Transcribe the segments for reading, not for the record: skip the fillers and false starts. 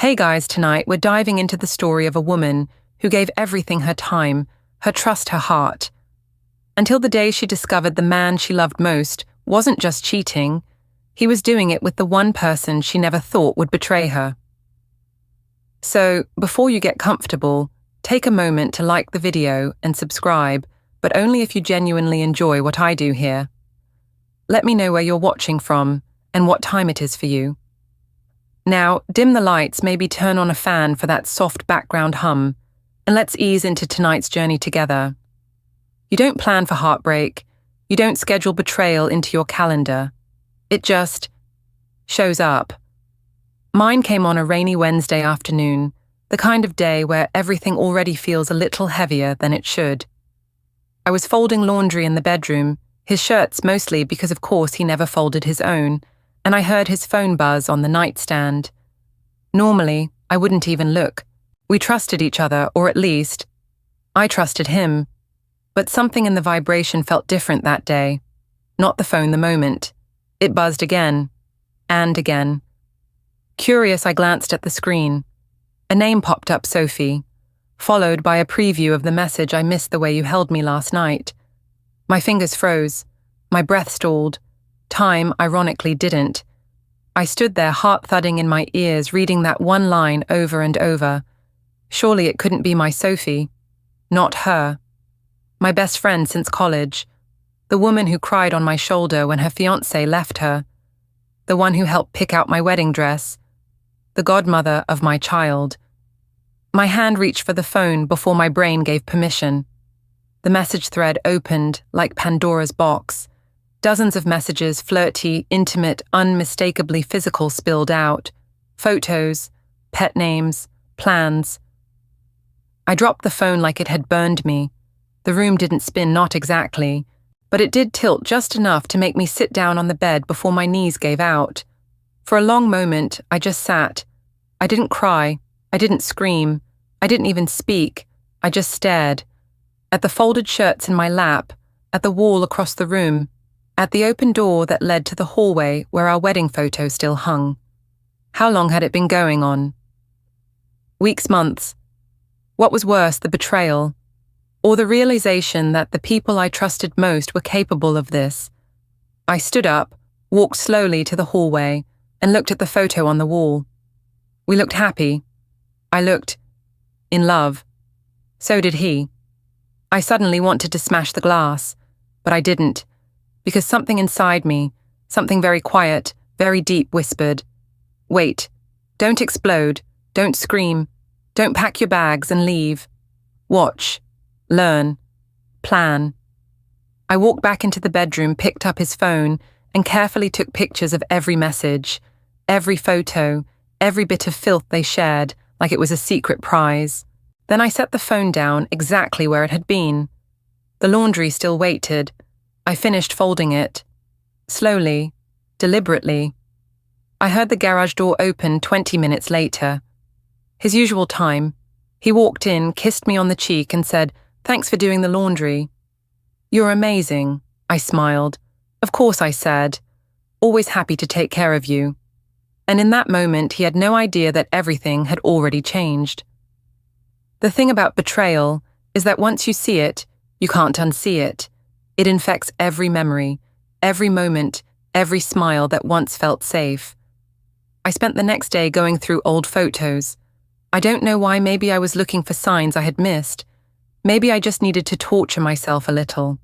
Hey guys, tonight we're diving into the story of a woman who gave everything her time, her trust, her heart, until the day she discovered the man she loved most wasn't just cheating, he was doing it with the one person she never thought would betray her. So, before you get comfortable, take a moment to like the video and subscribe, but only if you genuinely enjoy what I do here. Let me know where you're watching from and what time it is for you. Now, dim the lights, maybe turn on a fan for that soft background hum, and let's ease into tonight's journey together. You don't plan for heartbreak, you don't schedule betrayal into your calendar. It just shows up. Mine came on a rainy Wednesday afternoon, the kind of day where everything already feels a little heavier than it should. I was folding laundry in the bedroom, his shirts mostly because of course he never folded his own, and I heard his phone buzz on the nightstand. Normally, I wouldn't even look. We trusted each other, or at least, I trusted him. But something in the vibration felt different that day. Not the phone the moment. It buzzed again. And again. Curious, I glanced at the screen. A name popped up, Sophie, followed by a preview of the message, "I missed the way you held me last night." My fingers froze. My breath stalled. Time, ironically, didn't. I stood there, heart thudding in my ears, reading that one line over and over. Surely it couldn't be my Sophie. Not her. My best friend since college. The woman who cried on my shoulder when her fiancé left her. The one who helped pick out my wedding dress. The godmother of my child. My hand reached for the phone before my brain gave permission. The message thread opened like Pandora's box. Dozens of messages, flirty, intimate, unmistakably physical, spilled out. Photos, pet names, plans. I dropped the phone like it had burned me. The room didn't spin, not exactly, but it did tilt just enough to make me sit down on the bed before my knees gave out. For a long moment, I just sat. I didn't cry. I didn't scream. I didn't even speak. I just stared. At the folded shirts in my lap, at the wall across the room, at the open door that led to the hallway where our wedding photo still hung. How long had it been going on? Weeks, months. What was worse, the betrayal, or the realization that the people I trusted most were capable of this? I stood up, walked slowly to the hallway, and looked at the photo on the wall. We looked happy. I looked in love. So did he. I suddenly wanted to smash the glass, but I didn't, because something inside me, something very quiet, very deep, whispered, "Wait, don't explode, don't scream, don't pack your bags and leave. Watch, learn, plan." I walked back into the bedroom, picked up his phone, and carefully took pictures of every message, every photo, every bit of filth they shared, like it was a secret prize. Then I set the phone down exactly where it had been. The laundry still waited. I finished folding it. Slowly, deliberately. I heard the garage door open 20 minutes later. His usual time. He walked in, kissed me on the cheek, and said, "Thanks for doing the laundry." "You're amazing," I smiled. "Of course," I said. "Always happy to take care of you." And in that moment, he had no idea that everything had already changed. The thing about betrayal is that once you see it, you can't unsee it. It infects every memory, every moment, every smile that once felt safe. I spent the next day going through old photos. I don't know why. Maybe I was looking for signs I had missed. Maybe I just needed to torture myself a little.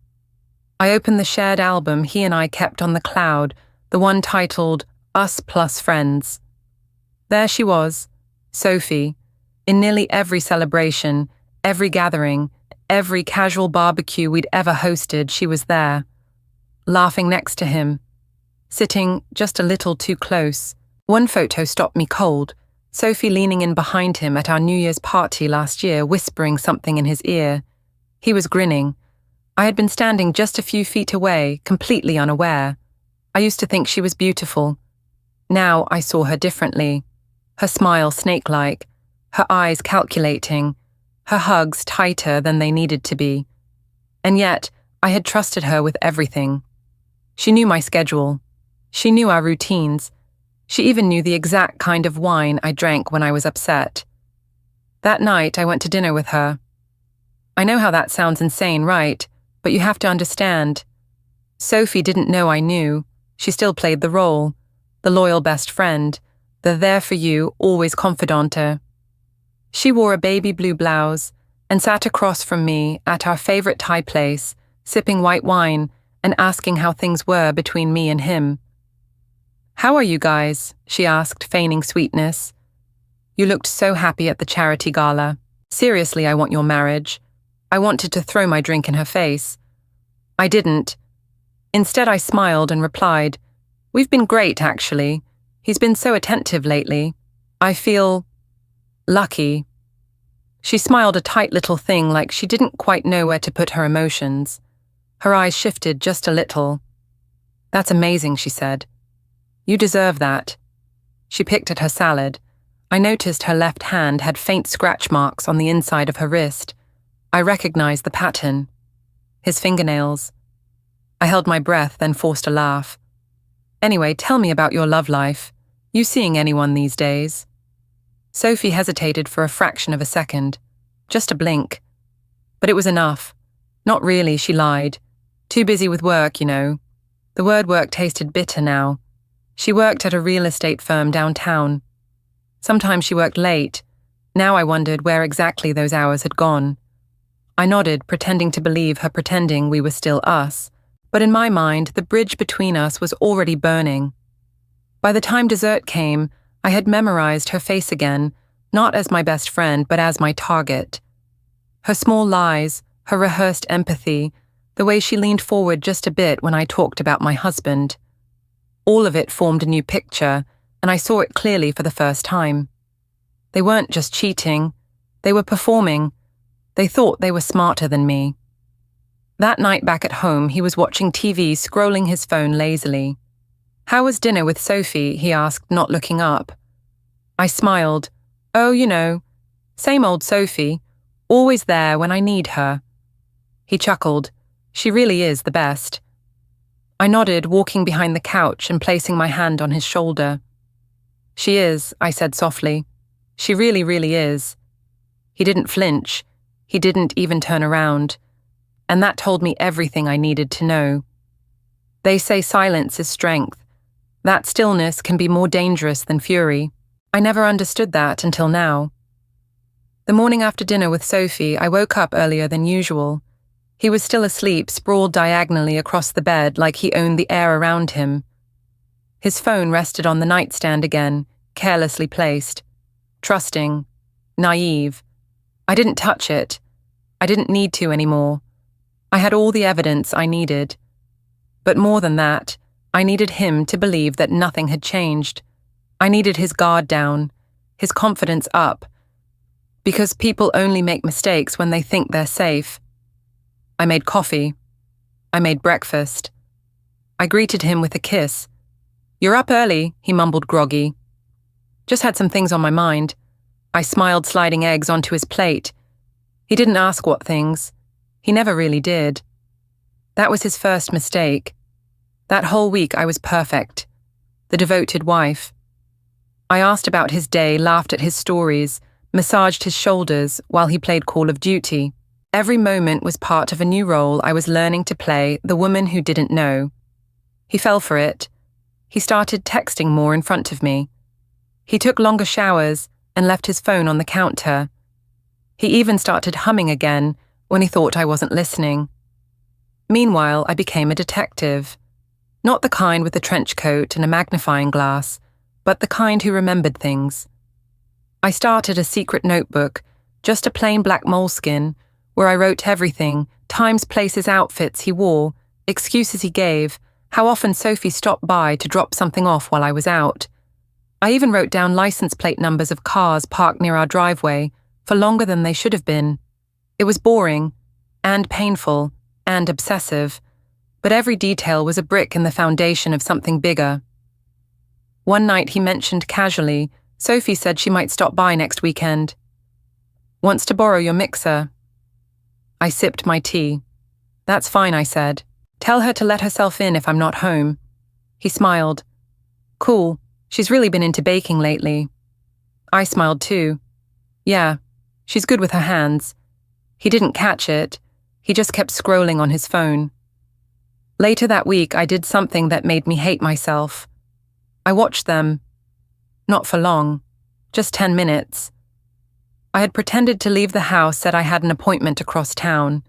I opened the shared album he and I kept on the cloud, the one titled Us Plus Friends. There she was, Sophie, in nearly every celebration, every gathering, every casual barbecue we'd ever hosted. She was there, laughing next to him, sitting just a little too close. One photo stopped me cold. Sophie leaning in behind him at our New Year's party last year, whispering something in his ear. He was grinning. I had been standing just a few feet away, completely unaware. I used to think she was beautiful. Now I saw her differently. Her smile snake-like, her eyes calculating, her hugs tighter than they needed to be. And yet, I had trusted her with everything. She knew my schedule. She knew our routines. She even knew the exact kind of wine I drank when I was upset. That night, I went to dinner with her. I know how that sounds insane, right? But you have to understand. Sophie didn't know I knew. She still played the role. The loyal best friend. The there-for-you, always confidante. She wore a baby blue blouse and sat across from me at our favorite Thai place, sipping white wine and asking how things were between me and him. "How are you guys?" she asked, feigning sweetness. "You looked so happy at the charity gala. Seriously, I want your marriage." I wanted to throw my drink in her face. I didn't. Instead, I smiled and replied, "We've been great, actually. He's been so attentive lately. I feel lucky." She smiled a tight little thing like she didn't quite know where to put her emotions. Her eyes shifted just a little. "That's amazing," she said. "You deserve that." She picked at her salad. I noticed her left hand had faint scratch marks on the inside of her wrist. I recognized the pattern. His fingernails. I held my breath, then forced a laugh. "Anyway, tell me about your love life. You seeing anyone these days?" Sophie hesitated for a fraction of a second. Just a blink. But it was enough. "Not really," she lied. "Too busy with work, you know." The word work tasted bitter now. She worked at a real estate firm downtown. Sometimes she worked late. Now I wondered where exactly those hours had gone. I nodded, pretending to believe her pretending we were still us. But in my mind, the bridge between us was already burning. By the time dessert came, I had memorized her face again, not as my best friend, but as my target. Her small lies, her rehearsed empathy, the way she leaned forward just a bit when I talked about my husband. All of it formed a new picture, and I saw it clearly for the first time. They weren't just cheating. They were performing. They thought they were smarter than me. That night back at home, he was watching TV, scrolling his phone lazily. "How was dinner with Sophie?" he asked, not looking up. I smiled. "Oh, you know, same old Sophie, always there when I need her." He chuckled. "She really is the best." I nodded, walking behind the couch and placing my hand on his shoulder. "She is," I said softly. "She really, really is." He didn't flinch. He didn't even turn around. And that told me everything I needed to know. They say silence is strength. That stillness can be more dangerous than fury. I never understood that until now. The morning after dinner with Sophie, I woke up earlier than usual. He was still asleep, sprawled diagonally across the bed like he owned the air around him. His phone rested on the nightstand again, carelessly placed. Trusting. Naive. I didn't touch it. I didn't need to anymore. I had all the evidence I needed. But more than that, I needed him to believe that nothing had changed. I needed his guard down, his confidence up. Because people only make mistakes when they think they're safe. I made coffee. I made breakfast. I greeted him with a kiss. "You're up early," he mumbled groggy. "Just had some things on my mind." I smiled, sliding eggs onto his plate. He didn't ask what things. He never really did. That was his first mistake. That whole week I was perfect. The devoted wife. I asked about his day, laughed at his stories, massaged his shoulders while he played Call of Duty. Every moment was part of a new role I was learning to play, the woman who didn't know. He fell for it. He started texting more in front of me. He took longer showers and left his phone on the counter. He even started humming again when he thought I wasn't listening. Meanwhile, I became a detective. Not the kind with a trench coat and a magnifying glass, but the kind who remembered things. I started a secret notebook, just a plain black moleskin, where I wrote everything, times, places, outfits he wore, excuses he gave, how often Sophie stopped by to drop something off while I was out. I even wrote down license plate numbers of cars parked near our driveway for longer than they should have been. It was boring, and painful, and obsessive, but every detail was a brick in the foundation of something bigger. One night he mentioned casually, Sophie said she might stop by next weekend. "Wants to borrow your mixer." I sipped my tea. "That's fine," I said. "Tell her to let herself in if I'm not home." He smiled. "Cool. She's really been into baking lately. I smiled too. Yeah, she's good with her hands. He didn't catch it. He just kept scrolling on his phone. Later that week, I did something that made me hate myself. I watched them. Not for long. Just 10 minutes. I had pretended to leave the house, said I had an appointment across town.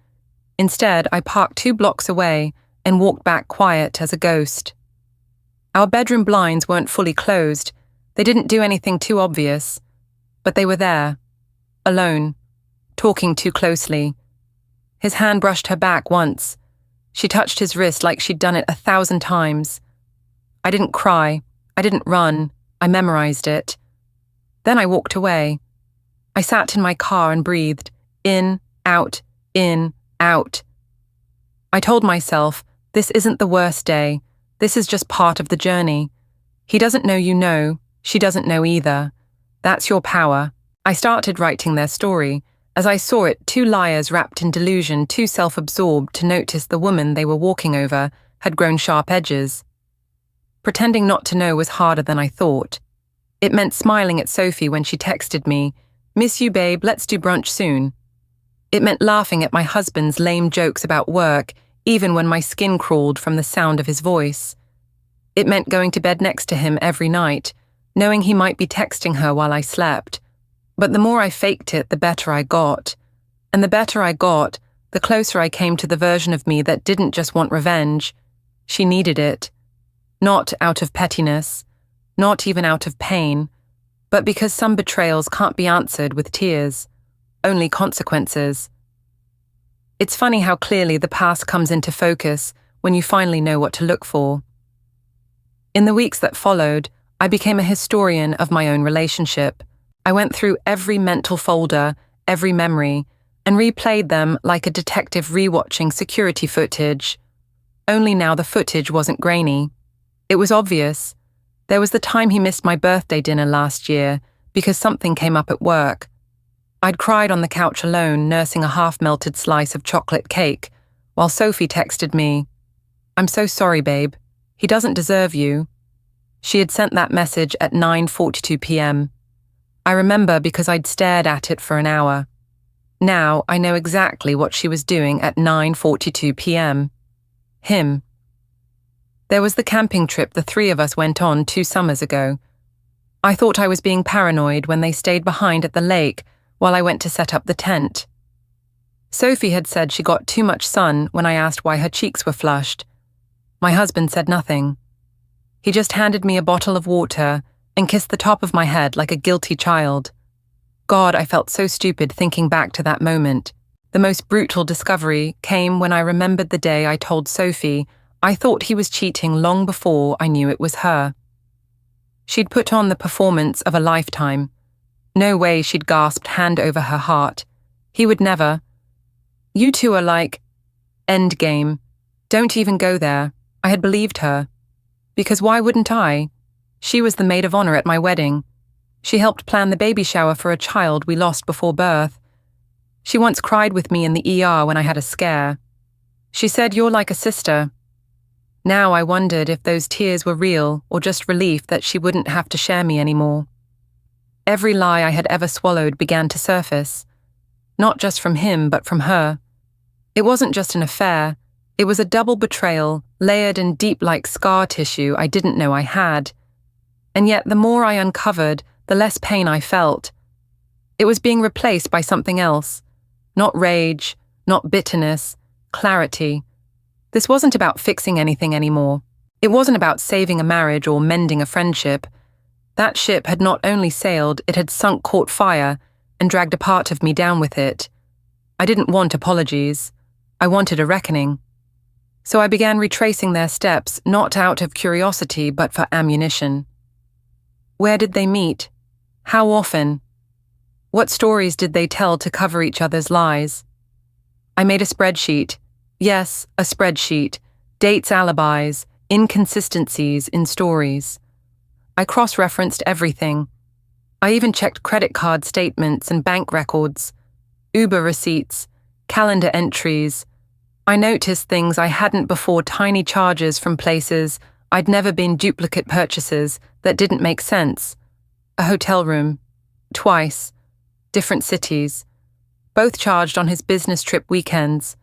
Instead, I parked 2 blocks away and walked back quiet as a ghost. Our bedroom blinds weren't fully closed. They didn't do anything too obvious. But they were there. Alone. Talking too closely. His hand brushed her back once. She touched his wrist like she'd done it 1,000 times. I didn't cry. I didn't run. I memorized it. Then I walked away. I sat in my car and breathed. In, out, in, out. I told myself, this isn't the worst day. This is just part of the journey. He doesn't know you know. She doesn't know either. That's your power. I started writing their story. As I saw it, 2 liars wrapped in delusion, too self-absorbed to notice the woman they were walking over had grown sharp edges. Pretending not to know was harder than I thought. It meant smiling at Sophie when she texted me, "Miss you, babe, let's do brunch soon." It meant laughing at my husband's lame jokes about work, even when my skin crawled from the sound of his voice. It meant going to bed next to him every night, knowing he might be texting her while I slept. But the more I faked it, the better I got. And the better I got, the closer I came to the version of me that didn't just want revenge. She needed it. Not out of pettiness, not even out of pain, but because some betrayals can't be answered with tears, only consequences. It's funny how clearly the past comes into focus when you finally know what to look for. In the weeks that followed, I became a historian of my own relationship. I went through every mental folder, every memory, and replayed them like a detective rewatching security footage. Only now the footage wasn't grainy. It was obvious. There was the time he missed my birthday dinner last year because something came up at work. I'd cried on the couch alone, nursing a half-melted slice of chocolate cake, while Sophie texted me, "I'm so sorry, babe. He doesn't deserve you." She had sent that message at 9:42 p.m. I remember because I'd stared at it for an hour. Now I know exactly what she was doing at 9:42 p.m. Him. There was the camping trip the 3 of us went on 2 summers ago. I thought I was being paranoid when they stayed behind at the lake while I went to set up the tent. Sophie had said she got too much sun when I asked why her cheeks were flushed. My husband said nothing. He just handed me a bottle of water and kissed the top of my head like a guilty child. God, I felt so stupid thinking back to that moment. The most brutal discovery came when I remembered the day I told Sophie I thought he was cheating long before I knew it was her. She'd put on the performance of a lifetime. No way, she'd gasped, hand over her heart. He would never. "You two are like..." Endgame. Don't even go there. I had believed her. Because why wouldn't I? She was the maid of honor at my wedding. She helped plan the baby shower for a child we lost before birth. She once cried with me in the ER when I had a scare. She said, "You're like a sister." Now I wondered if those tears were real or just relief that she wouldn't have to share me anymore. Every lie I had ever swallowed began to surface. Not just from him, but from her. It wasn't just an affair. It was a double betrayal, layered in deep like scar tissue I didn't know I had. And yet the more I uncovered, the less pain I felt. It was being replaced by something else. Not rage, not bitterness, clarity. This wasn't about fixing anything anymore. It wasn't about saving a marriage or mending a friendship. That ship had not only sailed, it had sunk, caught fire, and dragged a part of me down with it. I didn't want apologies. I wanted a reckoning. So I began retracing their steps, not out of curiosity, but for ammunition. Where did they meet? How often? What stories did they tell to cover each other's lies? I made a spreadsheet. Yes, a spreadsheet. Dates, alibis, inconsistencies in stories. I cross-referenced everything. I even checked credit card statements and bank records, Uber receipts, calendar entries. I noticed things I hadn't before, tiny charges from places I'd never been, duplicate purchases, that didn't make sense. A hotel room. Twice. Different cities. Both charged on his business trip weekends.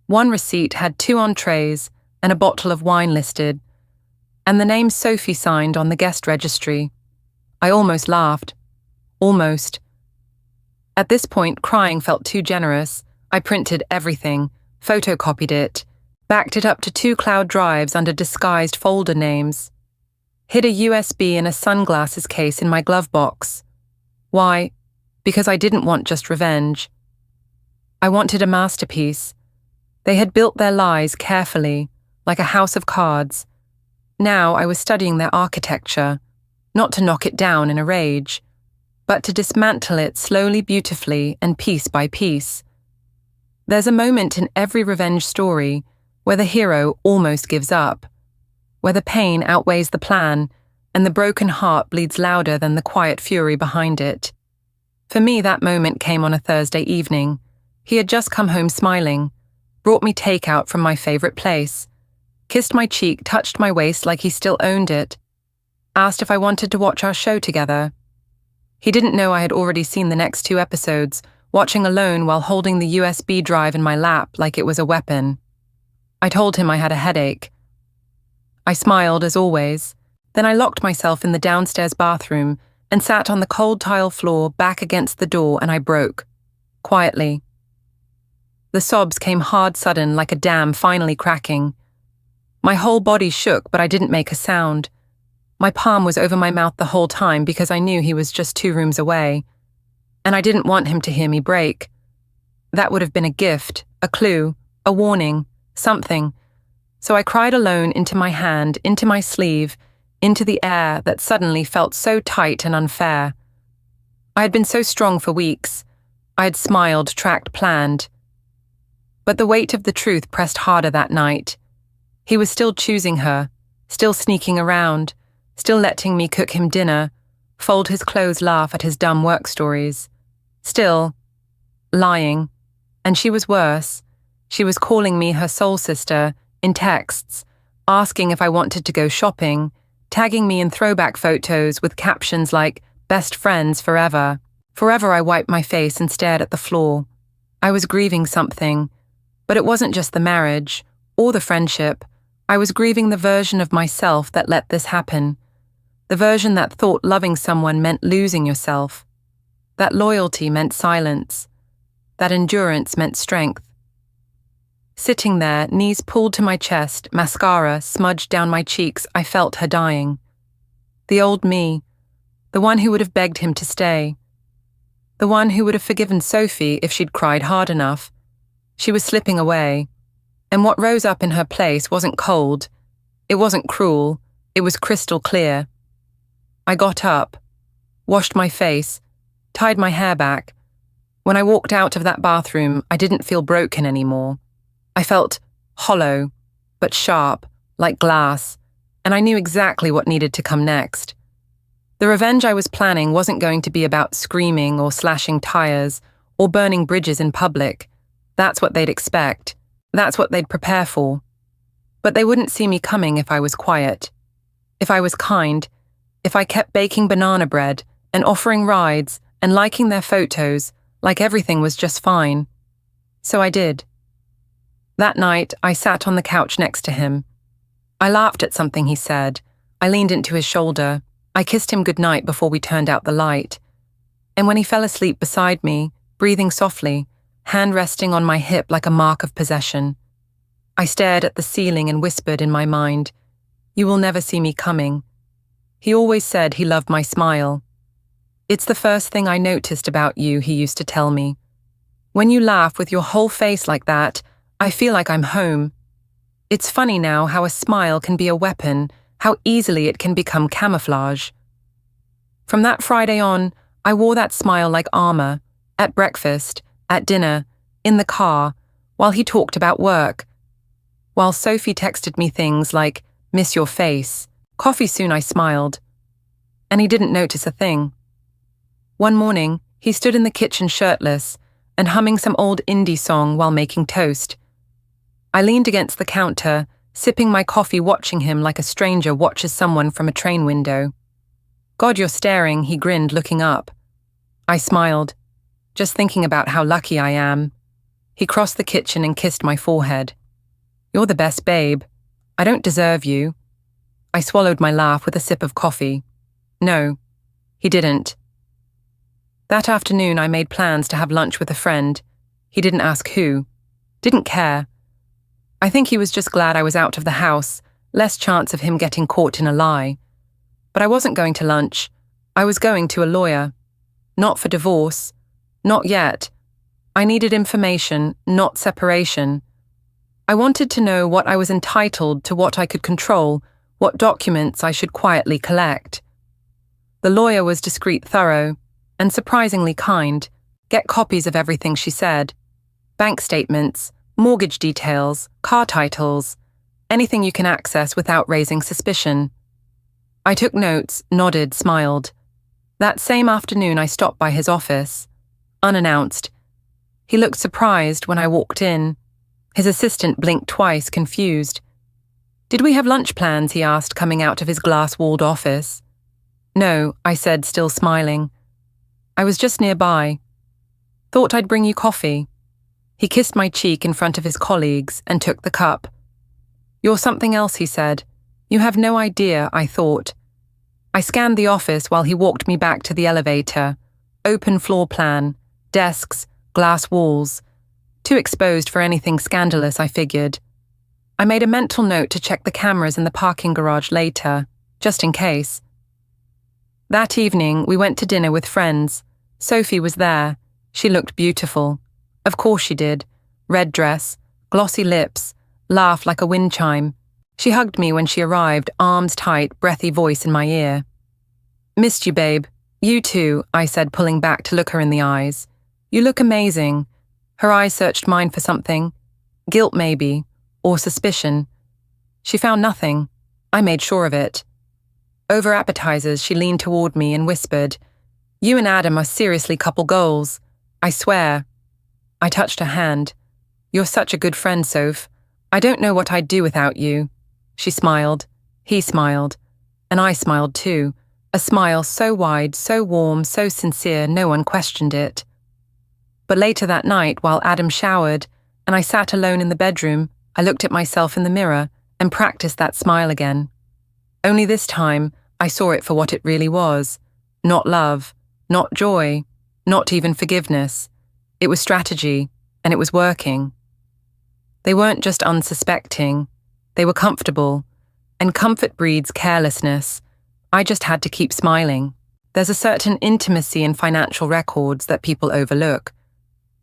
One receipt had 2 entrees and a bottle of wine listed, and the name Sophie signed on the guest registry. I almost laughed. Almost. At this point, crying felt too generous. I printed everything, photocopied it, backed it up to 2 cloud drives under disguised folder names, hid a USB in a sunglasses case in my glove box. Why? Because I didn't want just revenge. I wanted a masterpiece. They had built their lies carefully, like a house of cards. Now I was studying their architecture, not to knock it down in a rage, but to dismantle it slowly, beautifully, and piece by piece. There's a moment in every revenge story where the hero almost gives up, where the pain outweighs the plan, and the broken heart bleeds louder than the quiet fury behind it. For me, that moment came on a Thursday evening. He had just come home smiling, brought me takeout from my favorite place, kissed my cheek, touched my waist like he still owned it, asked if I wanted to watch our show together. He didn't know I had already seen the next 2 episodes, watching alone while holding the USB drive in my lap like it was a weapon. I told him I had a headache. I smiled as always. Then I locked myself in the downstairs bathroom and sat on the cold tile floor back against the door, and I broke. Quietly. The sobs came hard sudden like a dam finally cracking. My whole body shook, but I didn't make a sound. My palm was over my mouth the whole time because I knew he was just 2 rooms away. And I didn't want him to hear me break. That would have been a gift, a clue, a warning, something. So I cried alone into my hand, into my sleeve, into the air that suddenly felt so tight and unfair. I had been so strong for weeks. I had smiled, tracked, planned. But the weight of the truth pressed harder that night. He was still choosing her, still sneaking around, still letting me cook him dinner, fold his clothes, laugh at his dumb work stories. Still lying. And she was worse. She was calling me her soul sister in texts, asking if I wanted to go shopping, tagging me in throwback photos with captions like, "Best friends forever." Forever I wiped my face and stared at the floor. I was grieving something, but it wasn't just the marriage or the friendship. I was grieving the version of myself that let this happen. The version that thought loving someone meant losing yourself. That loyalty meant silence. That endurance meant strength. Sitting there, knees pulled to my chest, mascara smudged down my cheeks, I felt her dying. The old me, the one who would have begged him to stay. The one who would have forgiven Sophie if she'd cried hard enough. She was slipping away, and what rose up in her place wasn't cold. It wasn't cruel. It was crystal clear. I got up, washed my face, tied my hair back. When I walked out of that bathroom, I didn't feel broken anymore. I felt hollow, but sharp, like glass, and I knew exactly what needed to come next. The revenge I was planning wasn't going to be about screaming or slashing tires or burning bridges in public. That's what they'd expect. That's what they'd prepare for. But they wouldn't see me coming if I was quiet. If I was kind. If I kept baking banana bread and offering rides and liking their photos like everything was just fine. So I did. That night, I sat on the couch next to him. I laughed at something he said. I leaned into his shoulder. I kissed him goodnight before we turned out the light. And when he fell asleep beside me, breathing softly, hand resting on my hip like a mark of possession, I stared at the ceiling and whispered in my mind, "You will never see me coming." He always said he loved my smile. "It's the first thing I noticed about you," he used to tell me. "When you laugh with your whole face like that, I feel like I'm home." It's funny now how a smile can be a weapon, how easily it can become camouflage. From that Friday on, I wore that smile like armor, at breakfast, at dinner, in the car, while he talked about work. While Sophie texted me things like, "Miss your face," "Coffee soon," I smiled. And he didn't notice a thing. One morning, he stood in the kitchen shirtless and humming some old indie song while making toast. I leaned against the counter, sipping my coffee, watching him like a stranger watches someone from a train window. God, you're staring, he grinned, looking up. I smiled, just thinking about how lucky I am. He crossed the kitchen and kissed my forehead. You're the best, babe. I don't deserve you. I swallowed my laugh with a sip of coffee. No, he didn't. That afternoon I made plans to have lunch with a friend. He didn't ask who. Didn't care. I think he was just glad I was out of the house, less chance of him getting caught in a lie. But I wasn't going to lunch. I was going to a lawyer. Not for divorce. Not yet. I needed information, not separation. I wanted to know what I was entitled to, what I could control, what documents I should quietly collect. The lawyer was discreet, thorough, and surprisingly kind. Get copies of everything she said. Bank statements, mortgage details, car titles, anything you can access without raising suspicion. I took notes, nodded, smiled. That same afternoon I stopped by his office. Unannounced. He looked surprised when I walked in. His assistant blinked twice, confused. Did we have lunch plans, he asked, coming out of his glass-walled office. No, I said, still smiling. I was just nearby. Thought I'd bring you coffee. He kissed my cheek in front of his colleagues and took the cup. You're something else, he said. You have no idea, I thought. I scanned the office while he walked me back to the elevator. Open floor plan, desks, glass walls. Too exposed for anything scandalous, I figured. I made a mental note to check the cameras in the parking garage later, just in case. That evening, we went to dinner with friends. Sophie was there. She looked beautiful. Of course she did. Red dress, glossy lips, laughed like a wind chime. She hugged me when she arrived, arms tight, breathy voice in my ear. Missed you, babe. You too, I said, pulling back to look her in the eyes. You look amazing. Her eyes searched mine for something. Guilt, maybe, or suspicion. She found nothing. I made sure of it. Over appetizers, she leaned toward me and whispered, You and Adam are seriously couple goals. I swear. I touched her hand. You're such a good friend, Soph. I don't know what I'd do without you. She smiled. He smiled. And I smiled too. A smile so wide, so warm, so sincere, no one questioned it. But later that night, while Adam showered, and I sat alone in the bedroom, I looked at myself in the mirror and practiced that smile again. Only this time, I saw it for what it really was. Not love, not joy, not even forgiveness. It was strategy, and it was working. They weren't just unsuspecting. They were comfortable, and comfort breeds carelessness. I just had to keep smiling. There's a certain intimacy in financial records that people overlook.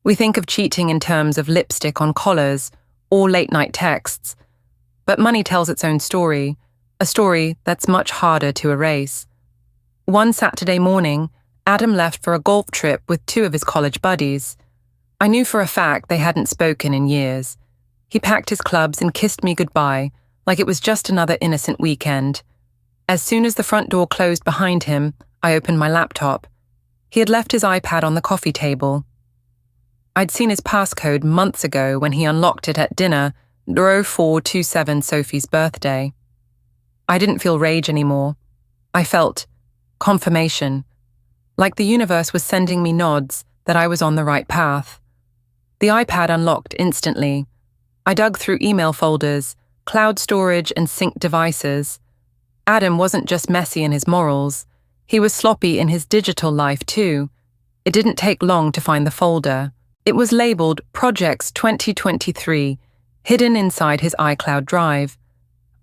We think of cheating in terms of lipstick on collars or late-night texts, but money tells its own story, a story that's much harder to erase. One Saturday morning, Adam left for a golf trip with 2 of his college buddies. I knew for a fact they hadn't spoken in years. He packed his clubs and kissed me goodbye, like it was just another innocent weekend. As soon as the front door closed behind him, I opened my laptop. He had left his iPad on the coffee table. I'd seen his passcode months ago when he unlocked it at dinner, 0427 Sophie's birthday. I didn't feel rage anymore. I felt confirmation, like the universe was sending me nods that I was on the right path. The iPad unlocked instantly. I dug through email folders, cloud storage, and synced devices. Adam wasn't just messy in his morals. He was sloppy in his digital life too. It didn't take long to find the folder. It was labeled Projects 2023, hidden inside his iCloud drive.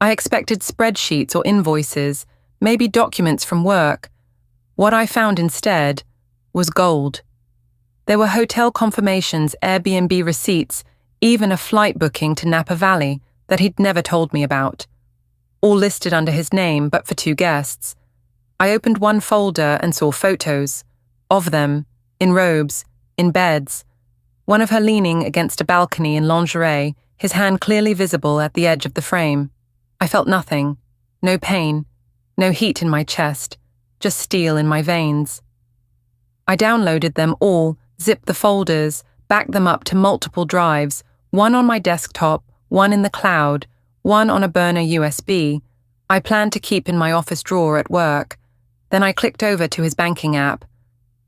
I expected spreadsheets or invoices, maybe documents from work. What I found instead was gold. There were hotel confirmations, Airbnb receipts, even a flight booking to Napa Valley that he'd never told me about. All listed under his name, but for 2 guests. I opened one folder and saw photos. Of them, in robes, in beds. One of her leaning against a balcony in lingerie, his hand clearly visible at the edge of the frame. I felt nothing. No pain. No heat in my chest. Just steel in my veins. I downloaded them all, zipped the folders, backed them up to multiple drives, one on my desktop, one in the cloud, one on a burner USB. I planned to keep in my office drawer at work. Then I clicked over to his banking app.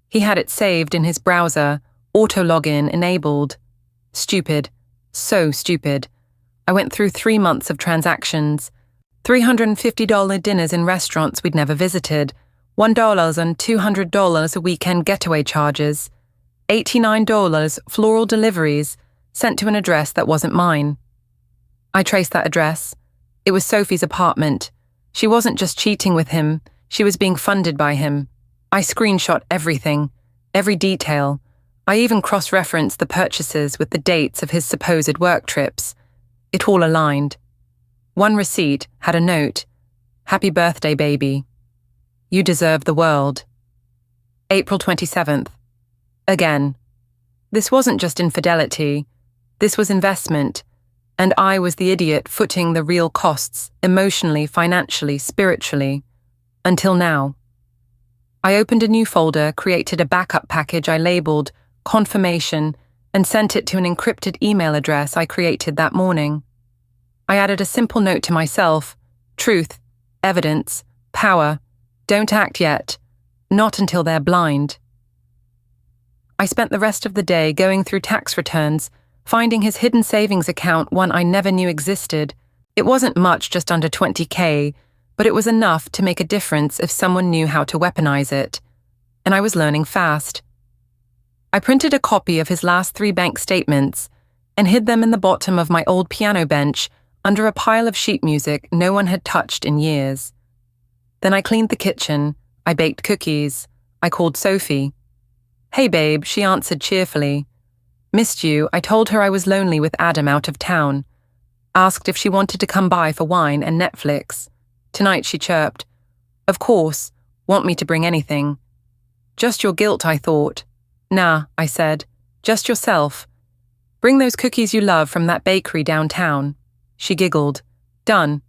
He had it saved in his browser, auto login enabled. Stupid. So stupid. I went through 3 months of transactions, $350 dinners in restaurants we'd never visited, $1 and $200 a weekend getaway charges, $89 floral deliveries sent to an address that wasn't mine. I traced that address. It was Sophie's apartment. She wasn't just cheating with him, she was being funded by him. I screenshot everything, every detail. I even cross-referenced the purchases with the dates of his supposed work trips. It all aligned. One receipt had a note, "Happy birthday, baby. You deserve the world." April 27th. Again. This wasn't just infidelity. This was investment. And I was the idiot footing the real costs, emotionally, financially, spiritually. Until now. I opened a new folder, created a backup package I labeled confirmation, and sent it to an encrypted email address I created that morning. I added a simple note to myself: truth, evidence, power, don't act yet, not until they're blind. I spent the rest of the day going through tax returns, finding his hidden savings account, one I never knew existed. It wasn't much, just under $20,000, but it was enough to make a difference if someone knew how to weaponize it. And I was learning fast. I printed a copy of his last 3 bank statements and hid them in the bottom of my old piano bench under a pile of sheet music no one had touched in years. Then I cleaned the kitchen, I baked cookies, I called Sophie. "Hey babe," she answered cheerfully. "Missed you." I told her I was lonely with Adam out of town. Asked if she wanted to come by for wine and Netflix. Tonight, she chirped. "Of course, want me to bring anything?" "Just your guilt," I thought. "Nah," I said, "just yourself. Bring those cookies you love from that bakery downtown." She giggled. "Done."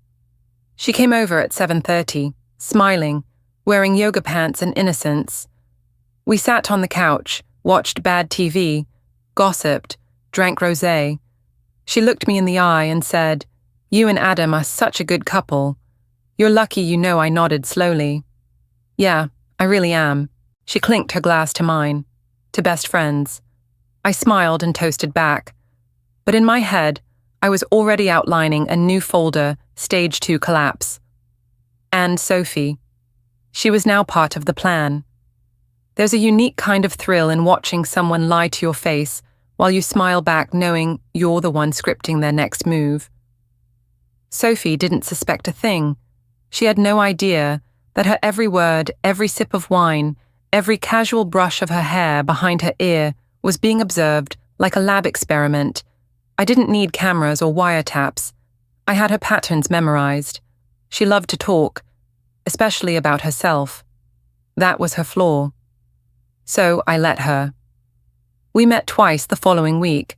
She came over at 7:30, smiling, wearing yoga pants and innocence. We sat on the couch, watched bad TV, gossiped, drank rosé. She looked me in the eye and said, "You and Adam are such a good couple. You're lucky, you know." I nodded slowly. "Yeah, I really am." She clinked her glass to mine. "To best friends." I smiled and toasted back. But in my head, I was already outlining a new folder, Stage 2 collapse. And Sophie. She was now part of the plan. There's a unique kind of thrill in watching someone lie to your face while you smile back knowing you're the one scripting their next move. Sophie didn't suspect a thing. She had no idea that her every word, every sip of wine, every casual brush of her hair behind her ear was being observed like a lab experiment. I didn't need cameras or wiretaps. I had her patterns memorized. She loved to talk, especially about herself. That was her flaw. So I let her. We met twice the following week,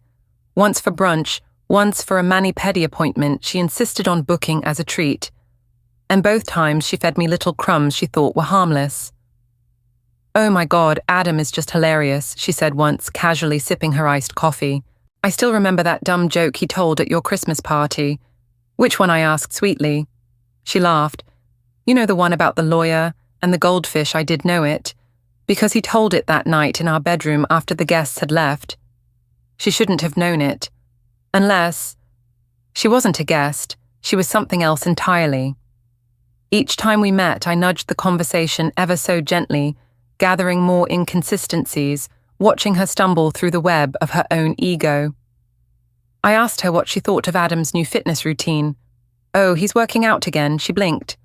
once for brunch, once for a mani-pedi appointment she insisted on booking as a treat. And both times she fed me little crumbs she thought were harmless. "Oh my God, Adam is just hilarious," she said once, casually sipping her iced coffee. "I still remember that dumb joke he told at your Christmas party." "Which one?" I asked sweetly. She laughed. "You know, the one about the lawyer and the goldfish. I did know it, because he told it that night in our bedroom after the guests had left. She shouldn't have known it. Unless she wasn't a guest, she was something else entirely." Each time we met, I nudged the conversation ever so gently, gathering more inconsistencies, watching her stumble through the web of her own ego. I asked her what she thought of Adam's new fitness routine. "Oh, he's working out again," she blinked.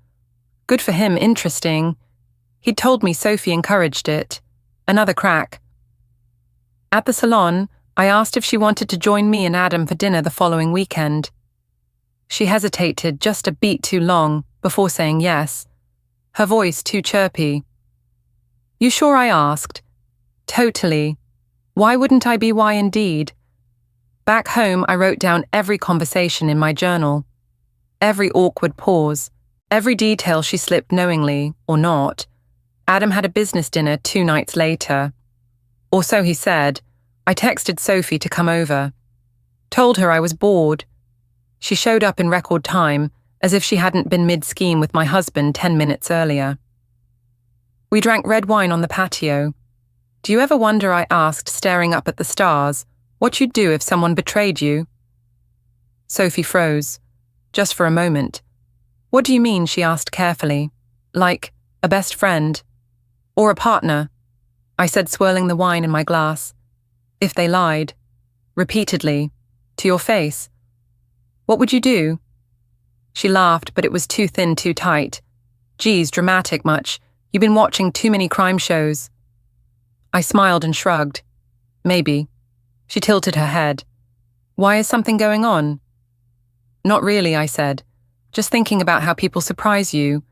"Good for him, interesting. He'd told me Sophie encouraged it. Another crack." At the salon, I asked if she wanted to join me and Adam for dinner the following weekend. She hesitated just a beat too long before saying yes, her voice too chirpy. "You sure?" I asked. "Totally. Why wouldn't I be? Why indeed?" Back home, I wrote down every conversation in my journal. Every awkward pause, every detail she slipped knowingly, or not. Adam had a business dinner 2 nights later. Or so he said. I texted Sophie to come over. Told her I was bored. She showed up in record time, as if she hadn't been mid-scheme with my husband 10 minutes earlier. We drank red wine on the patio. Do you ever wonder, I asked, staring up at the stars, what you'd do if someone betrayed you? Sophie froze, just for a moment. What do you mean, she asked carefully. Like, a best friend? Or a partner? I said, swirling the wine in my glass. If they lied. Repeatedly. To your face. What would you do? She laughed, but it was too thin, too tight. Geez, dramatic much. You've been watching too many crime shows. I smiled and shrugged. Maybe. She tilted her head. Why, is something going on? Not really, I said. Just thinking about how people surprise you.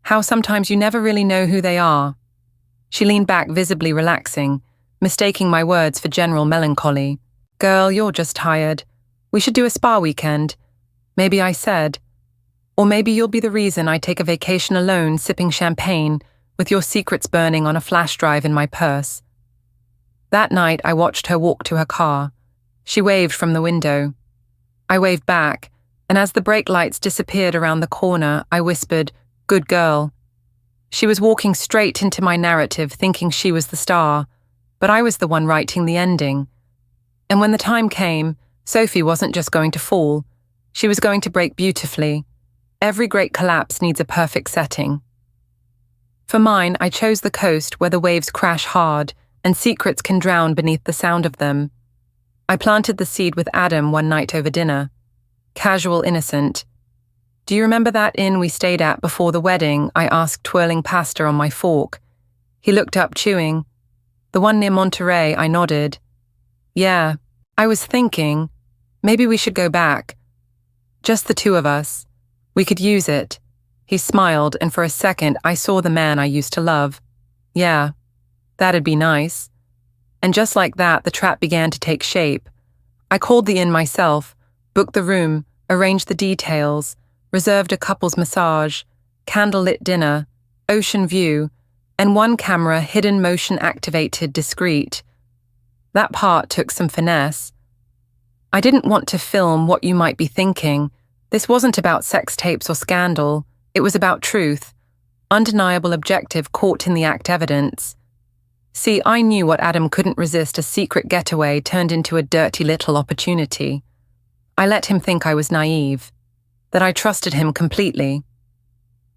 How sometimes you never really know who they are. She leaned back, visibly relaxing, mistaking my words for general melancholy. Girl, you're just tired. We should do a spa weekend. Maybe, I said. Or maybe you'll be the reason I take a vacation alone, sipping champagne, with your secrets burning on a flash drive in my purse. That night, I watched her walk to her car. She waved from the window. I waved back, and as the brake lights disappeared around the corner, I whispered, "Good girl." She was walking straight into my narrative, thinking she was the star, but I was the one writing the ending. And when the time came, Sophie wasn't just going to fall. She was going to break beautifully. Every great collapse needs a perfect setting. For mine, I chose the coast where the waves crash hard and secrets can drown beneath the sound of them. I planted the seed with Adam one night over dinner. Casual, innocent. Do you remember that inn we stayed at before the wedding? I asked, twirling pasta on my fork. He looked up, chewing. The one near Monterey, I nodded. Yeah, I was thinking, maybe we should go back. Just the two of us. We could use it. He smiled, and for a second I saw the man I used to love. Yeah, that'd be nice. And just like that, the trap began to take shape. I called the inn myself, booked the room, arranged the details, reserved a couple's massage, candlelit dinner, ocean view, and one camera, hidden motion activated, discreet. That part took some finesse. I didn't want to film what you might be thinking. This wasn't about sex tapes or scandal. It was about truth, undeniable objective caught in the act evidence. See, I knew what Adam couldn't resist, a secret getaway turned into a dirty little opportunity. I let him think I was naive, that I trusted him completely.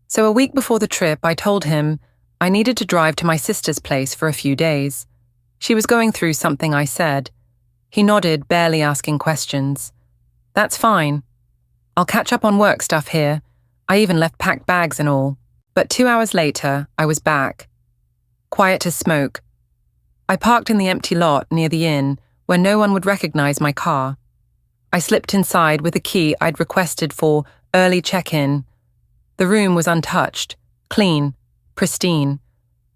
So a week before the trip, I told him I needed to drive to my sister's place for a few days. She was going through something, I said. He nodded, barely asking questions. That's fine. I'll catch up on work stuff here. I even left packed bags and all. But 2 hours later, I was back. Quiet as smoke. I parked in the empty lot near the inn, where no one would recognize my car. I slipped inside with a key I'd requested for early check-in. The room was untouched, clean, pristine.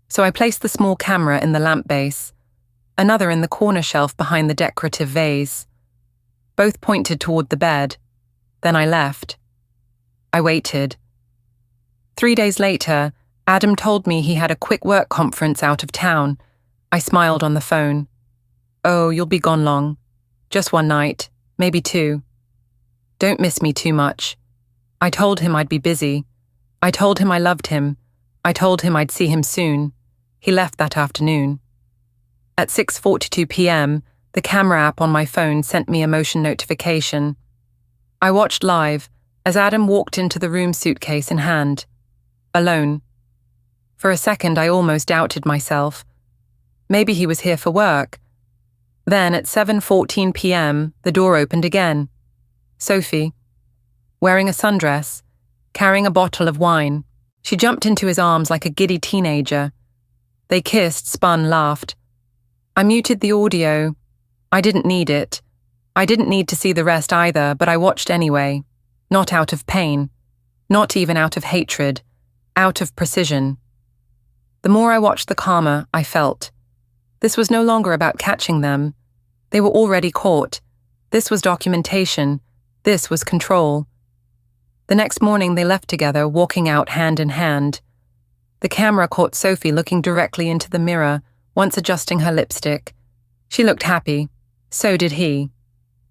So I placed the small camera in the lamp base, another in the corner shelf behind the decorative vase. Both pointed toward the bed. Then I left. I waited. 3 days later, Adam told me he had a quick work conference out of town. I smiled on the phone. Oh, you'll be gone long. Just one night, maybe 2. Don't miss me too much. I told him I'd be busy. I told him I loved him. I told him I'd see him soon. He left that afternoon. At 6:42 p.m., the camera app on my phone sent me a motion notification. I watched live as Adam walked into the room, suitcase in hand. Alone. For a second, I almost doubted myself. Maybe he was here for work. Then, at 7:14 p.m., the door opened again. Sophie, wearing a sundress, carrying a bottle of wine. She jumped into his arms like a giddy teenager. They kissed, spun, laughed. I muted the audio. I didn't need it. I didn't need to see the rest either, but I watched anyway. Not out of pain. Not even out of hatred. Out of precision. The more I watched, the calmer I felt. This was no longer about catching them. They were already caught. This was documentation. This was control. The next morning they left together, walking out hand in hand. The camera caught Sophie looking directly into the mirror, once adjusting her lipstick. She looked happy. So did he.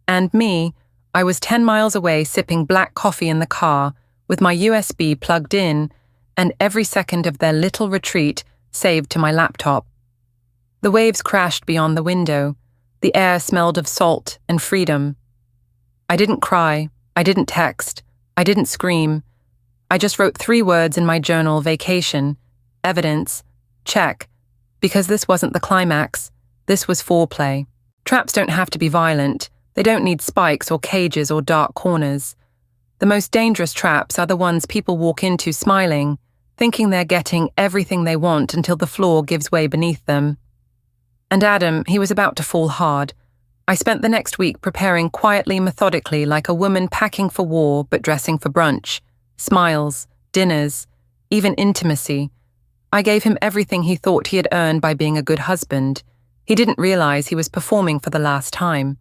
And me, I was 10 miles away sipping black coffee in the car, with my USB plugged in, and every second of their little retreat saved to my laptop. The waves crashed beyond the window. The air smelled of salt and freedom. I didn't cry. I didn't text. I didn't scream. I just wrote 3 words in my journal: vacation, evidence, check, because this wasn't the climax. This was foreplay. Traps don't have to be violent. They don't need spikes or cages or dark corners. The most dangerous traps are the ones people walk into smiling, thinking they're getting everything they want until the floor gives way beneath them. And Adam, he was about to fall hard. I spent the next week preparing quietly, methodically, like a woman packing for war but dressing for brunch. Smiles, dinners, even intimacy. I gave him everything he thought he had earned by being a good husband. He didn't realize he was performing for the last time.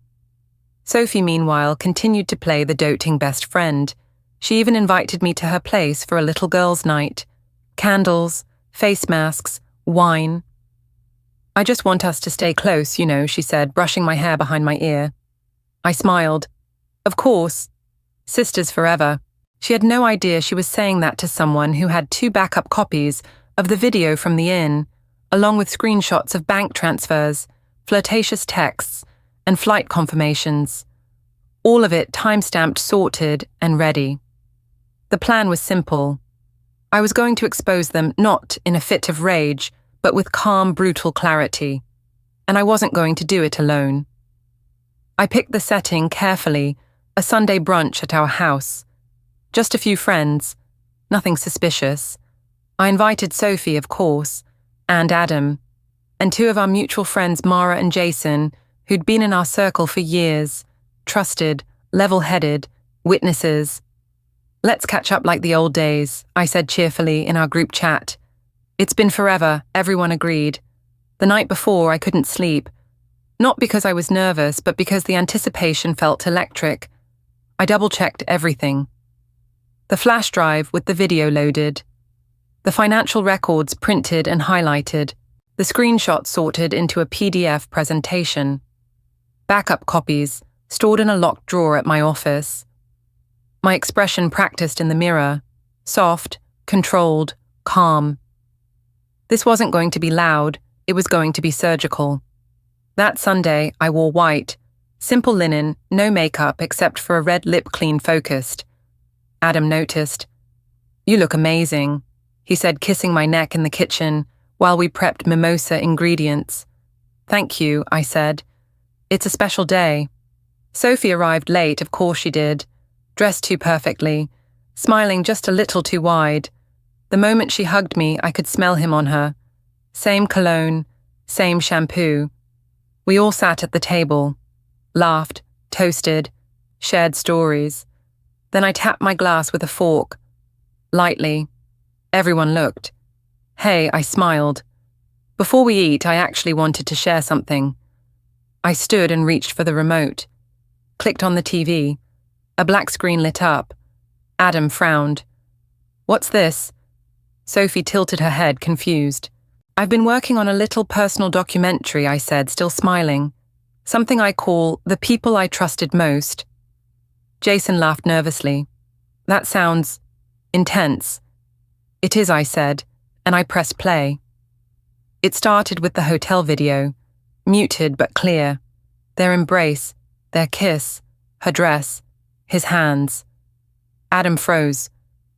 Sophie, meanwhile, continued to play the doting best friend. She even invited me to her place for a little girls' night. Candles, face masks, wine. "I just want us to stay close, you know," she said, brushing my hair behind my ear. I smiled. Of course. Sisters forever. She had no idea she was saying that to someone who had 2 backup copies of the video from the inn, along with screenshots of bank transfers, flirtatious texts, and flight confirmations. All of it time-stamped, sorted, and ready. The plan was simple. I was going to expose them not in a fit of rage, but with calm, brutal clarity. And I wasn't going to do it alone. I picked the setting carefully, a Sunday brunch at our house. Just a few friends, nothing suspicious. I invited Sophie, of course, and Adam, and 2 of our mutual friends, Mara and Jason, who'd been in our circle for years, trusted, level-headed, witnesses. "Let's catch up like the old days," I said cheerfully in our group chat. "It's been forever," everyone agreed. The night before, I couldn't sleep. Not because I was nervous, but because the anticipation felt electric. I double-checked everything. The flash drive with the video loaded. The financial records printed and highlighted. The screenshots sorted into a PDF presentation. Backup copies stored in a locked drawer at my office. My expression practiced in the mirror. Soft, controlled, calm. This wasn't going to be loud. It was going to be surgical. That Sunday, I wore white. Simple linen, no makeup except for a red lip clean focused. Adam noticed. "You look amazing," he said, kissing my neck in the kitchen while we prepped mimosa ingredients. "Thank you," I said. "It's a special day." Sophie arrived late, of course she did, dressed too perfectly, smiling just a little too wide. The moment she hugged me, I could smell him on her. Same cologne, same shampoo. We all sat at the table, laughed, toasted, shared stories. Then I tapped my glass with a fork. Lightly. Everyone looked. "Hey," I smiled. "Before we eat, I actually wanted to share something." I stood and reached for the remote. Clicked on the TV. A black screen lit up. Adam frowned. "What's this?" Sophie tilted her head, confused. "I've been working on a little personal documentary," I said, still smiling. "Something I call The People I Trusted Most." Jason laughed nervously. "That sounds intense." "It is," I said, and I pressed play. It started with the hotel video, muted but clear. Their embrace, their kiss, her dress, his hands. Adam froze.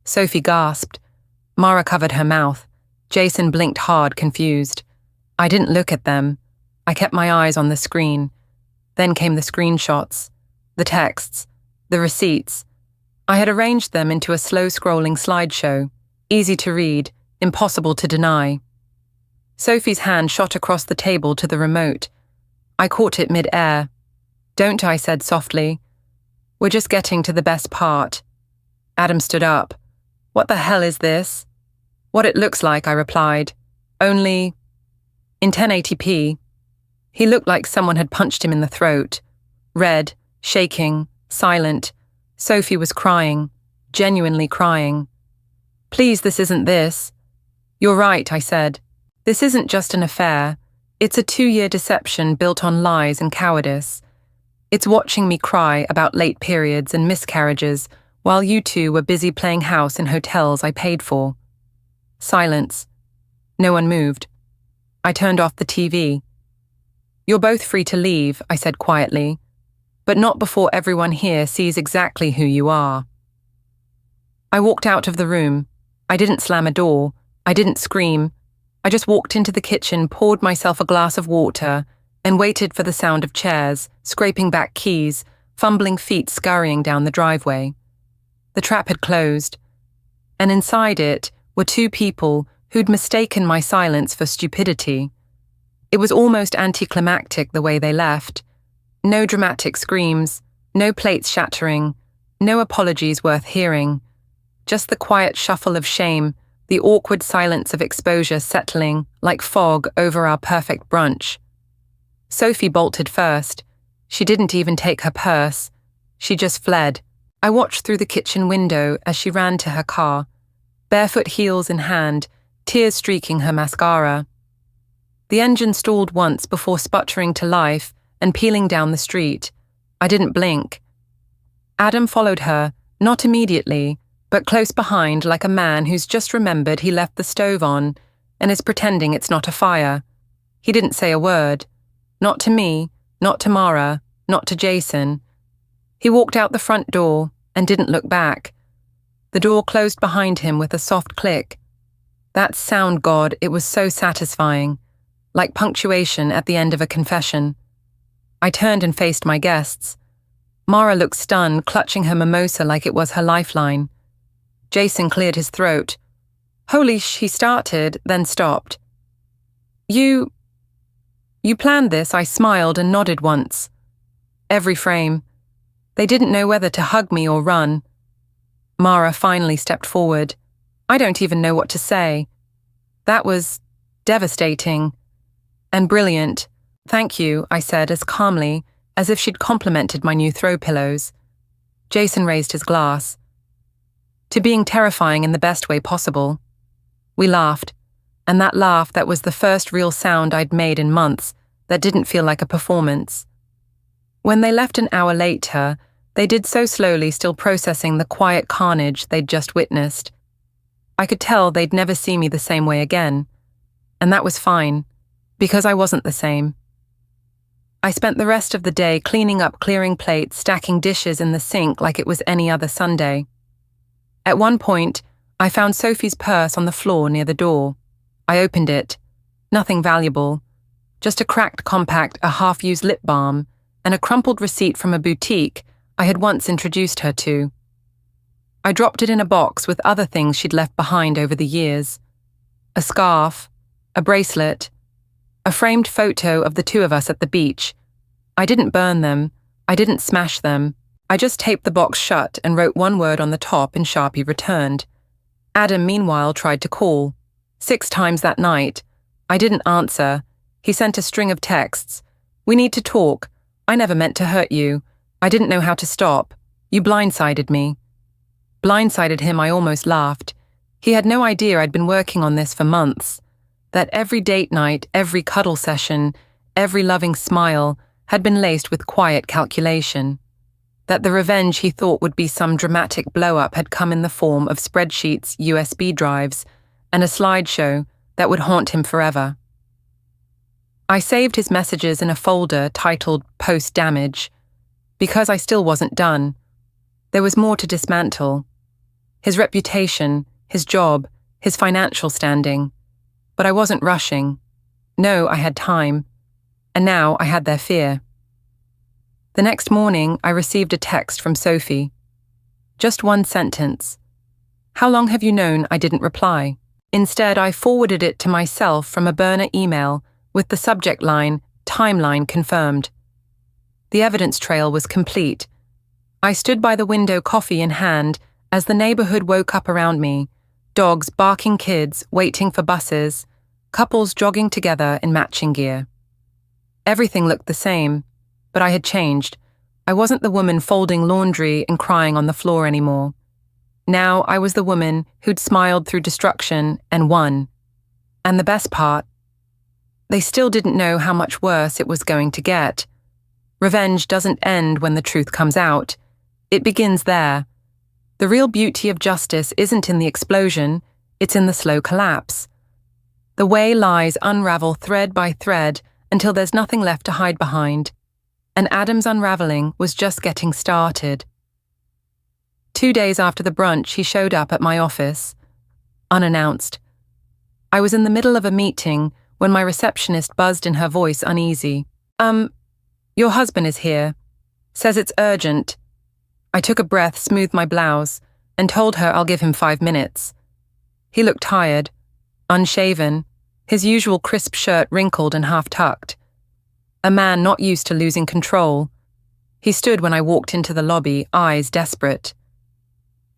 Sophie gasped. Mara covered her mouth. Jason blinked hard, confused. I didn't look at them. I kept my eyes on the screen. Then came the screenshots, the texts, the receipts. I had arranged them into a slow-scrolling slideshow, easy to read, impossible to deny. Sophie's hand shot across the table to the remote. I caught it mid-air. "Don't," I said softly. "We're just getting to the best part." Adam stood up. "What the hell is this?" "What it looks like," I replied. "Only in 1080p. He looked like someone had punched him in the throat. Red, shaking, silent. Sophie was crying, genuinely crying. "Please, this isn't this." "You're right," I said. "This isn't just an affair. It's a 2-year deception built on lies and cowardice. It's watching me cry about late periods and miscarriages while you 2 were busy playing house in hotels I paid for." Silence. No one moved. I turned off the TV. "You're both free to leave," I said quietly, "but not before everyone here sees exactly who you are." I walked out of the room. I didn't slam a door. I didn't scream. I just walked into the kitchen, poured myself a glass of water, and waited for the sound of chairs, scraping back keys, fumbling feet scurrying down the driveway. The trap had closed, and inside it were two people who'd mistaken my silence for stupidity. It was almost anticlimactic the way they left. No dramatic screams, no plates shattering, no apologies worth hearing. Just the quiet shuffle of shame, the awkward silence of exposure settling like fog over our perfect brunch. Sophie bolted first. She didn't even take her purse. She just fled. I watched through the kitchen window as she ran to her car, barefoot heels in hand, tears streaking her mascara. The engine stalled once before sputtering to life and peeling down the street. I didn't blink. Adam followed her, not immediately, but close behind like a man who's just remembered he left the stove on and is pretending it's not a fire. He didn't say a word. Not to me, not to Mara, not to Jason. He walked out the front door and didn't look back. The door closed behind him with a soft click. That sound, God, it was so satisfying, like punctuation at the end of a confession. I turned and faced my guests. Mara looked stunned, clutching her mimosa like it was her lifeline. Jason cleared his throat. "Holy sh," he started, then stopped. You planned this," I smiled and nodded once. Every frame. They didn't know whether to hug me or run. Mara finally stepped forward. "I don't even know what to say." "That was devastating and brilliant. Thank you," I said as calmly as if she'd complimented my new throw pillows. Jason raised his glass. "To being terrifying in the best way possible." We laughed, and that laugh that was the first real sound I'd made in months that didn't feel like a performance. When they left an hour later, they did so slowly, still processing the quiet carnage they'd just witnessed. I could tell they'd never see me the same way again, and that was fine, because I wasn't the same. I spent the rest of the day cleaning up, clearing plates, stacking dishes in the sink like it was any other Sunday. At one point, I found Sophie's purse on the floor near the door. I opened it. Nothing valuable. Just a cracked compact, a half-used lip balm, and a crumpled receipt from a boutique I had once introduced her to. I dropped it in a box with other things she'd left behind over the years. A scarf, a bracelet, a framed photo of the two of us at the beach. I didn't burn them. I didn't smash them. I just taped the box shut and wrote one word on the top in Sharpie returned. Adam, meanwhile, tried to call. 6 times that night. I didn't answer. He sent a string of texts. "We need to talk. I never meant to hurt you. I didn't know how to stop. You blindsided me." Blindsided him, I almost laughed. He had no idea I'd been working on this for months. That every date night, every cuddle session, every loving smile had been laced with quiet calculation. That the revenge he thought would be some dramatic blow-up had come in the form of spreadsheets, USB drives, and a slideshow that would haunt him forever. I saved his messages in a folder titled Post-Damage, because I still wasn't done. There was more to dismantle. His reputation, his job, his financial standing. But I wasn't rushing. No, I had time. And now I had their fear. The next morning, I received a text from Sophie. Just one sentence. "How long have you known?" I didn't reply. Instead, I forwarded it to myself from a burner email with the subject line, "Timeline confirmed." The evidence trail was complete. I stood by the window, coffee in hand, as the neighborhood woke up around me. Dogs barking, kids waiting for buses, couples jogging together in matching gear. Everything looked the same, but I had changed. I wasn't the woman folding laundry and crying on the floor anymore. Now I was the woman who'd smiled through destruction and won. And the best part, they still didn't know how much worse it was going to get. Revenge doesn't end when the truth comes out. It begins there. The real beauty of justice isn't in the explosion, it's in the slow collapse. The way lies unravel thread by thread until there's nothing left to hide behind. And Adam's unraveling was just getting started. 2 days after the brunch, he showed up at my office, unannounced. I was in the middle of a meeting when my receptionist buzzed in her voice, uneasy. Your husband is here. Says it's urgent. I took a breath, smoothed my blouse, and told her I'll give him 5 minutes. He looked tired, unshaven, his usual crisp shirt wrinkled and half-tucked. A man not used to losing control. He stood when I walked into the lobby, eyes desperate.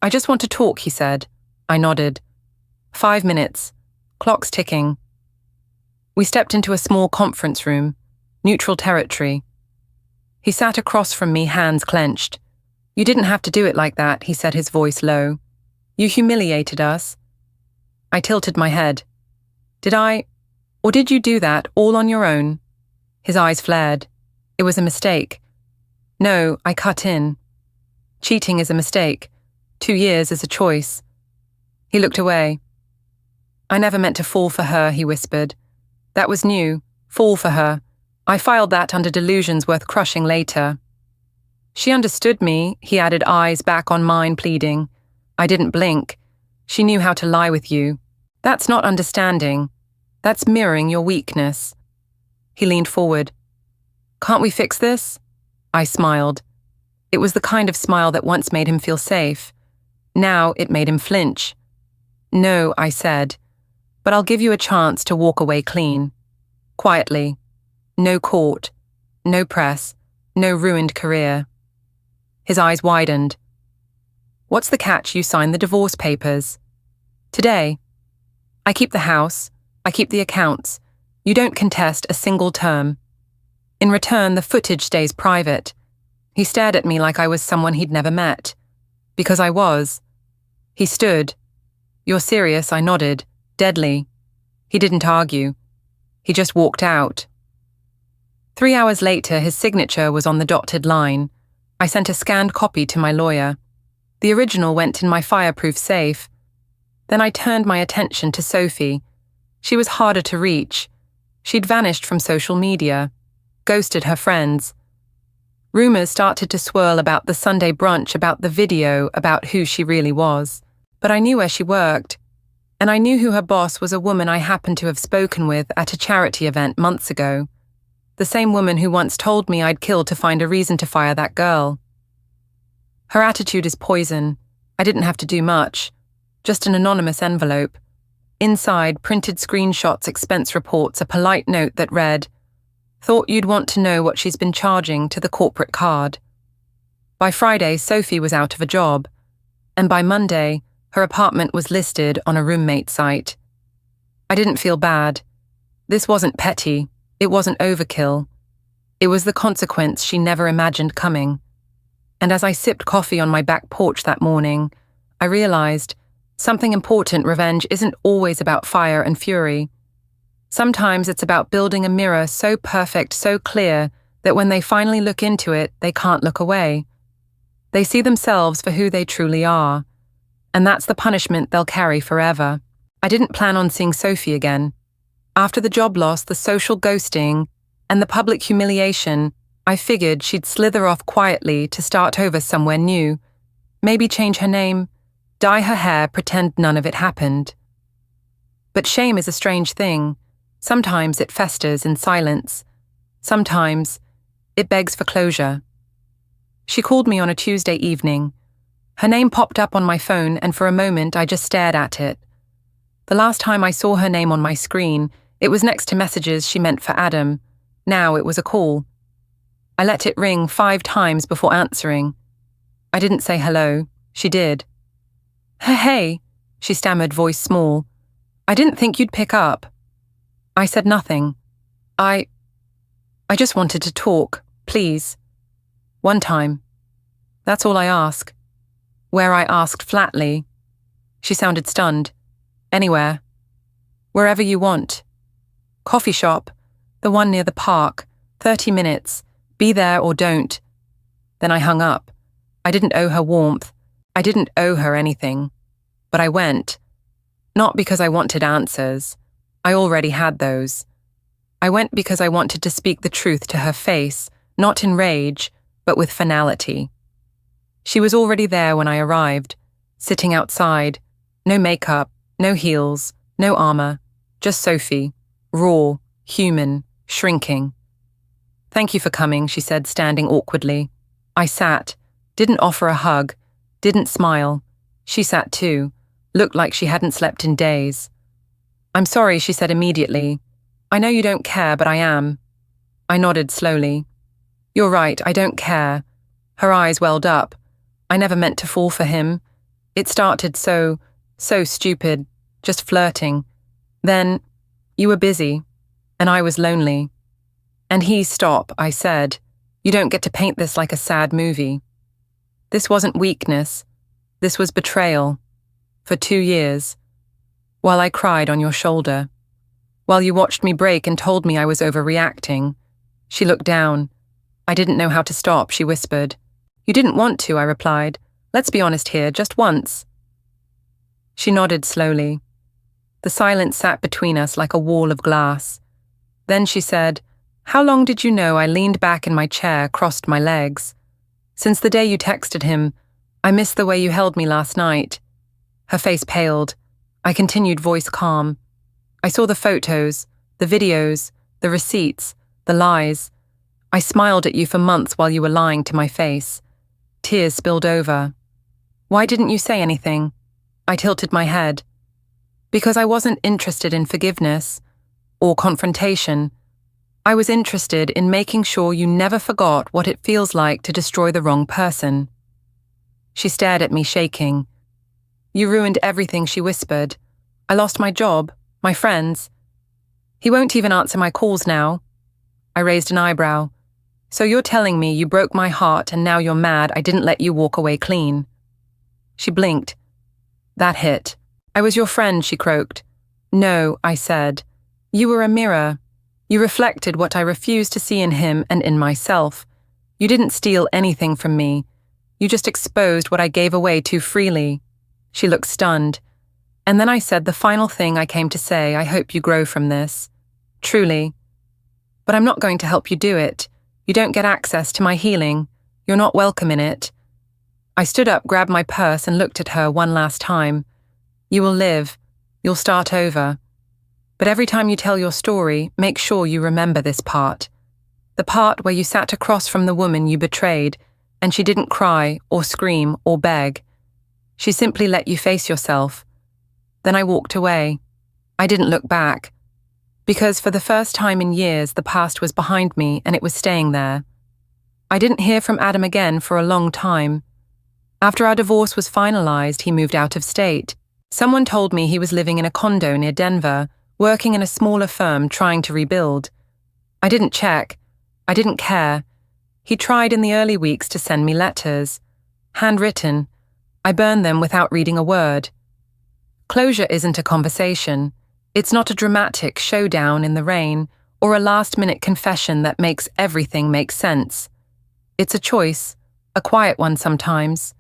I just want to talk, he said. I nodded. 5 minutes. Clock's ticking. We stepped into a small conference room, neutral territory. He sat across from me, hands clenched. You didn't have to do it like that, he said, his voice low. You humiliated us. I tilted my head. Did I? Or did you do that all on your own? His eyes flared. It was a mistake. No, I cut in. Cheating is a mistake. 2 years is a choice. He looked away. I never meant to fall for her, he whispered. That was new. Fall for her. I filed that under delusions worth crushing later. She understood me, he added, eyes back on mine, pleading. I didn't blink. She knew how to lie with you. That's not understanding. That's mirroring your weakness. He leaned forward. Can't we fix this? I smiled. It was the kind of smile that once made him feel safe. Now it made him flinch. No, I said, but I'll give you a chance to walk away clean. Quietly. No court. No press. No ruined career. His eyes widened. What's the catch? You signed the divorce papers. Today. I keep the house. I keep the accounts. You don't contest a single term. In return, the footage stays private. He stared at me like I was someone he'd never met. Because I was. He stood. You're serious, I nodded. Deadly. He didn't argue. He just walked out. 3 hours later, his signature was on the dotted line. I sent a scanned copy to my lawyer. The original went in my fireproof safe. Then I turned my attention to Sophie. She was harder to reach. She'd vanished from social media, ghosted her friends. Rumors started to swirl about the Sunday brunch, about the video, about who she really was. But I knew where she worked, and I knew who her boss was, a woman I happened to have spoken with at a charity event months ago. The same woman who once told me I'd kill to find a reason to fire that girl. Her attitude is poison. I didn't have to do much. Just an anonymous envelope. Inside, printed screenshots, expense reports, a polite note that read, "Thought you'd want to know what she's been charging to the corporate card." By Friday, Sophie was out of a job. And by Monday, her apartment was listed on a roommate site. I didn't feel bad. This wasn't petty. It wasn't overkill. It was the consequence she never imagined coming. And as I sipped coffee on my back porch that morning, I realized something important. Revenge isn't always about fire and fury. Sometimes it's about building a mirror so perfect, so clear, that when they finally look into it, they can't look away. They see themselves for who they truly are. And that's the punishment they'll carry forever. I didn't plan on seeing Sophie again. After the job loss, the social ghosting, and the public humiliation, I figured she'd slither off quietly to start over somewhere new. Maybe change her name, dye her hair, pretend none of it happened. But shame is a strange thing. Sometimes it festers in silence. Sometimes it begs for closure. She called me on a Tuesday evening. Her name popped up on my phone, and for a moment I just stared at it. The last time I saw her name on my screen, it was next to messages she meant for Adam. Now it was a call. I let it ring 5 times before answering. I didn't say hello. She did. Hey, she stammered, voice small. I didn't think you'd pick up. I said nothing. I just wanted to talk, please. One time. That's all I ask. Where I asked flatly. She sounded stunned. Anywhere. Wherever you want. Coffee shop. The one near the park. 30 minutes. Be there or don't. Then I hung up. I didn't owe her warmth. I didn't owe her anything. But I went. Not because I wanted answers. I already had those. I went because I wanted to speak the truth to her face, not in rage, but with finality. She was already there when I arrived, sitting outside, no makeup, no heels, no armor, just Sophie, raw, human, shrinking. "Thank you for coming," she said, standing awkwardly. I sat, didn't offer a hug, didn't smile. She sat too, looked like she hadn't slept in days. "I'm sorry," she said immediately. "I know you don't care, but I am." I nodded slowly. "You're right, I don't care." Her eyes welled up. I never meant to fall for him. It started so stupid, just flirting. Then, you were busy, and I was lonely. And stop, I said. "You don't get to paint this like a sad movie." This wasn't weakness. This was betrayal. For 2 years. While I cried on your shoulder. While you watched me break and told me I was overreacting. She looked down. "I didn't know how to stop," she whispered. "You didn't want to," I replied. "Let's be honest here, just once." She nodded slowly. The silence sat between us like a wall of glass. Then she said, "How long did you know?" I leaned back in my chair, crossed my legs. "Since the day you texted him. I missed the way you held me last night." Her face paled. I continued, voice calm. "I saw the photos, the videos, the receipts, the lies. I smiled at you for months while you were lying to my face." Tears spilled over. "Why didn't you say anything?" I tilted my head. "Because I wasn't interested in forgiveness or confrontation. I was interested in making sure you never forgot what it feels like to destroy the wrong person." She stared at me, shaking. "You ruined everything," she whispered. "I lost my job, my friends. He won't even answer my calls now." I raised an eyebrow. "So you're telling me you broke my heart and now you're mad I didn't let you walk away clean?" She blinked. That hit. "I was your friend," she croaked. "No," I said. "You were a mirror. You reflected what I refused to see in him and in myself. You didn't steal anything from me. You just exposed what I gave away too freely." She looked stunned. And then I said the final thing I came to say. "I hope you grow from this. Truly. But I'm not going to help you do it. You don't get access to my healing. You're not welcome in it." I stood up, grabbed my purse, and looked at her one last time. "You will live. You'll start over. But every time you tell your story, make sure you remember this part. The part where you sat across from the woman you betrayed, and she didn't cry or scream or beg. She simply let you face yourself. Then I walked away. I didn't look back. Because for the first time in years, the past was behind me and it was staying there. I didn't hear from Adam again for a long time. After our divorce was finalized, he moved out of state. Someone told me he was living in a condo near Denver, working in a smaller firm trying to rebuild. I didn't check. I didn't care. He tried in the early weeks to send me letters. Handwritten. I burned them without reading a word. Closure isn't a conversation. It's not a dramatic showdown in the rain or a last-minute confession that makes everything make sense. It's a choice, a quiet one sometimes.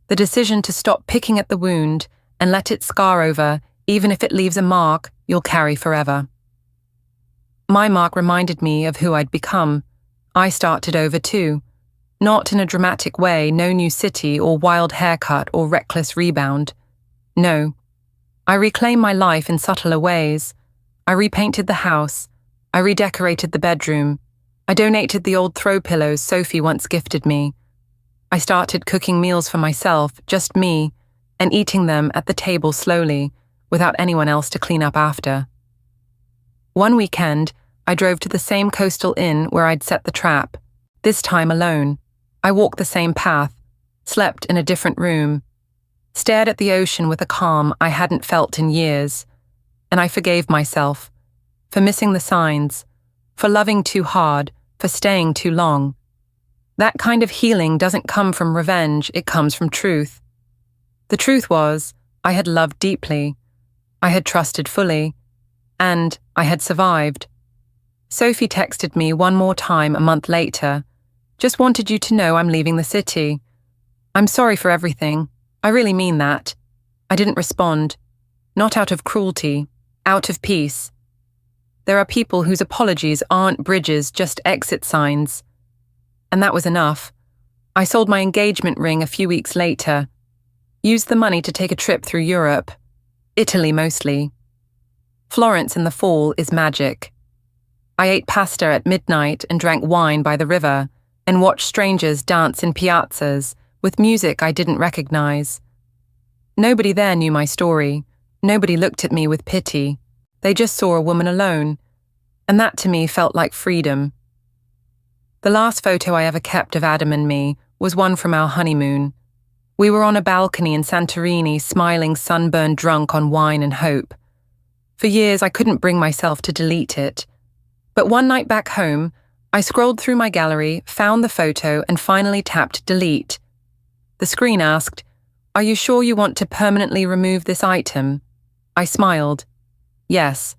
The decision to stop picking at the wound and let it scar over, even if it leaves a mark you'll carry forever. My mark reminded me of who I'd become. I started over too. Not in a dramatic way, no new city or wild haircut or reckless rebound. No. I reclaimed my life in subtler ways. I repainted the house. I redecorated the bedroom. I donated the old throw pillows Sophie once gifted me. I started cooking meals for myself, just me, and eating them at the table slowly, without anyone else to clean up after. One weekend, I drove to the same coastal inn where I'd set the trap, this time alone. I walked the same path, slept in a different room, stared at the ocean with a calm I hadn't felt in years, and I forgave myself for missing the signs, for loving too hard, for staying too long. That kind of healing doesn't come from revenge, it comes from truth. The truth was, I had loved deeply, I had trusted fully, and I had survived. Sophie texted me one more time a month later. "Just wanted you to know I'm leaving the city. I'm sorry for everything. I really mean that." I didn't respond. Not out of cruelty, out of peace. There are people whose apologies aren't bridges, just exit signs. And that was enough. I sold my engagement ring a few weeks later. Used the money to take a trip through Europe. Italy mostly. Florence in the fall is magic. I ate pasta at midnight and drank wine by the river and watched strangers dance in piazzas with music I didn't recognize. Nobody there knew my story. Nobody looked at me with pity. They just saw a woman alone, and that to me felt like freedom. The last photo I ever kept of Adam and me was one from our honeymoon. We were on a balcony in Santorini, smiling, sunburned, drunk on wine and hope. For years I couldn't bring myself to delete it. But one night back home, I scrolled through my gallery, found the photo, and finally tapped delete. The screen asked, "Are you sure you want to permanently remove this item?" I smiled. Yes,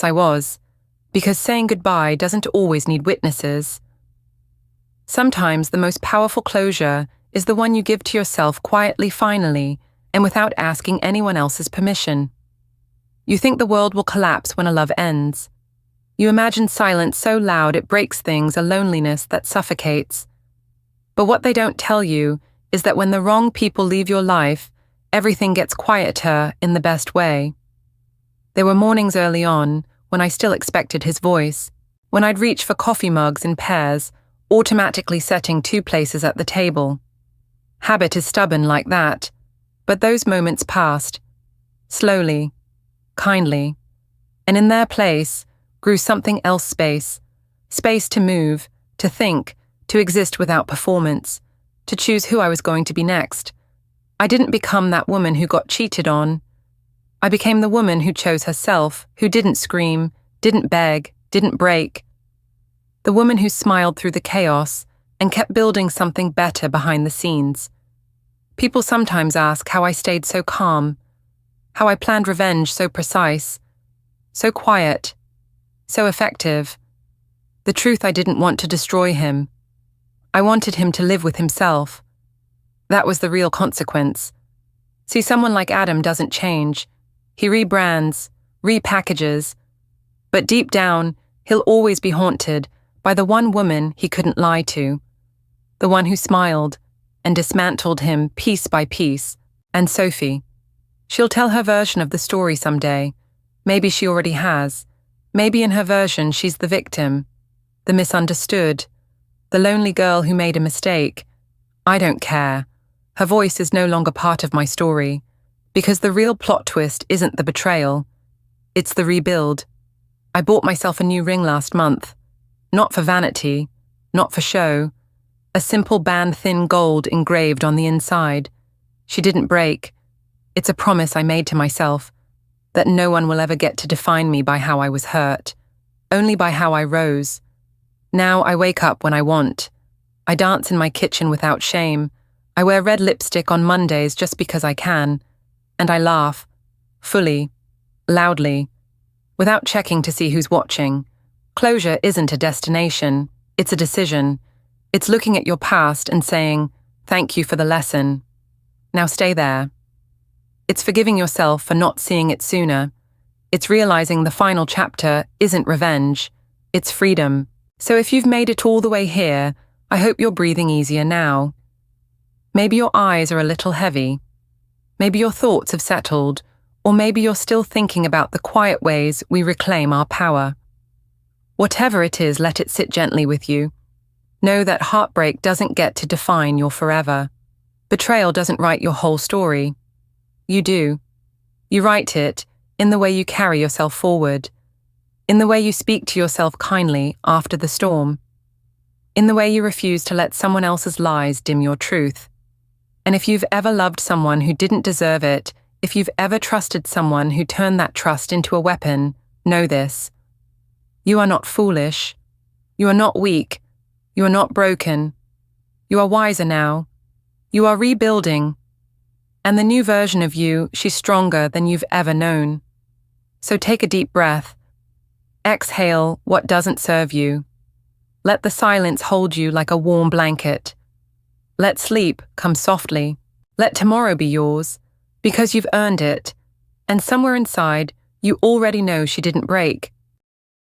I was, because saying goodbye doesn't always need witnesses. Sometimes the most powerful closure is the one you give to yourself quietly, finally, and without asking anyone else's permission. You think the world will collapse when a love ends. You imagine silence so loud it breaks things, a loneliness that suffocates. But what they don't tell you is that when the wrong people leave your life, everything gets quieter in the best way. There were mornings early on when I still expected his voice, when I'd reach for coffee mugs in pairs, automatically setting 2 places at the table. Habit is stubborn like that, but those moments passed, slowly, kindly, and in their place grew something else, space to move, to think, to exist without performance, to choose who I was going to be next. I didn't become that woman who got cheated on. I became the woman who chose herself, who didn't scream, didn't beg, didn't break. The woman who smiled through the chaos and kept building something better behind the scenes. People sometimes ask how I stayed so calm, how I planned revenge so precise, so quiet, so effective. The truth, I didn't want to destroy him. I wanted him to live with himself. That was the real consequence. See, someone like Adam doesn't change. He rebrands, repackages, but deep down, he'll always be haunted by the one woman he couldn't lie to, the one who smiled and dismantled him piece by piece. And Sophie, she'll tell her version of the story someday. Maybe she already has. Maybe in her version she's the victim, the misunderstood, the lonely girl who made a mistake. I don't care. Her voice is no longer part of my story, because the real plot twist isn't the betrayal. It's the rebuild. I bought myself a new ring last month. Not for vanity, not for show. A simple band-thin gold engraved on the inside. She didn't break. It's a promise I made to myself, that no one will ever get to define me by how I was hurt, only by how I rose. Now I wake up when I want. I dance in my kitchen without shame. I wear red lipstick on Mondays just because I can. And I laugh, fully, loudly, without checking to see who's watching. Closure isn't a destination, it's a decision. It's looking at your past and saying, "Thank you for the lesson. Now stay there." It's forgiving yourself for not seeing it sooner. It's realizing the final chapter isn't revenge, it's freedom. So if you've made it all the way here, I hope you're breathing easier now. Maybe your eyes are a little heavy. Maybe your thoughts have settled, or maybe you're still thinking about the quiet ways we reclaim our power. Whatever it is, let it sit gently with you. Know that heartbreak doesn't get to define your forever. Betrayal doesn't write your whole story. You do. You write it in the way you carry yourself forward, in the way you speak to yourself kindly after the storm, in the way you refuse to let someone else's lies dim your truth. And if you've ever loved someone who didn't deserve it, if you've ever trusted someone who turned that trust into a weapon, know this. You are not foolish. You are not weak. You are not broken. You are wiser now. You are rebuilding. And the new version of you, she's stronger than you've ever known. So take a deep breath. Exhale what doesn't serve you. Let the silence hold you like a warm blanket. Let sleep come softly. Let tomorrow be yours, because you've earned it. And somewhere inside, you already know she didn't break.